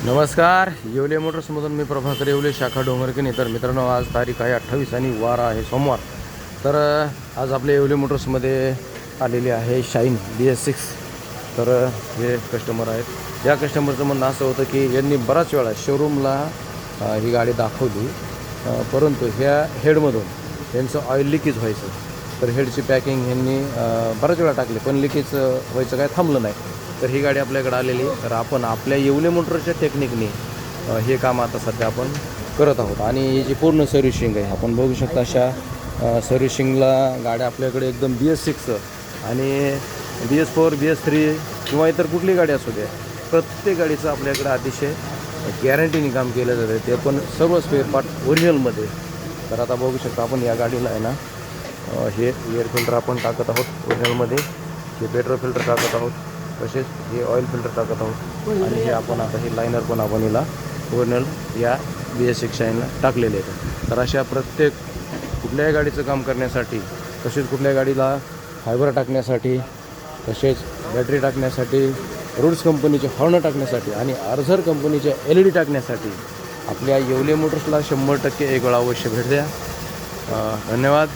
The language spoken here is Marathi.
नमस्कार. येवले मोटर्समधून मी प्रभाकर येवले, शाखा डोंगरकणी. तर मित्रांनो, आज तारीख आहे 28 आणि वार आहे सोमवार. तर आज आपल्या येवले मोटर्समध्ये आलेली आहे शाईन BS6. तर हे कस्टमर आहेत. या कस्टमरचं म्हणणं असं होतं की यांनी बराच वेळा शोरूमला ही गाडी दाखवली, परंतु ह्या हेडमधून यांचं ऑइल लिकेज व्हायचं. तर हेडची पॅकिंग यांनी बराच वेळा टाकली, पण लिकेज व्हायचं काय थांबलं नाही. तर ही गाडी आपल्याकडे आलेली. तर आपण आपल्या येवले मोटरच्या टेक्निकने हे काम आता सध्या आपण करत आहोत. आणि ही जी पूर्ण सर्व्हिसिंग आहे, आपण बघू शकता अशा सर्व्हिसिंगला गाड्या आपल्याकडे एकदम BS6 आणि BS4 BS3 किंवा इतर कुठली गाडी असू द्या, प्रत्येक गाडीचं आपल्याकडे अतिशय गॅरंटीने काम केलं जातं, ते पण सर्व स्पेअर पार्ट ओरिजिनलमध्ये. तर आता बघू शकता आपण या गाडीला आहे ना, हे एअर फिल्टर आपण टाकत आहोत ओरिजिनलमध्ये, हे पेट्रोल फिल्टर टाकत आहोत, तसेच हे ऑइल फिल्टर टाकत आहोत. आणि हे आपण आता हे लायनर पण आपण हिला ओरिजिनल या BS6 शाईनला टाकलेले आहेत. तर अशा प्रत्येक कुठल्याही गाडीचं काम करण्यासाठी, तसेच कुठल्या गाडीला फायबर टाकण्यासाठी, तसेच बॅटरी टाकण्यासाठी, रूट्स कंपनीचे हॉर्न टाकण्यासाठी आणि आर्झर कंपनीचे LED टाकण्यासाठी आपल्या येवले मोटर्सला 100% एक वेळा अवश्य भेट द्या. धन्यवाद.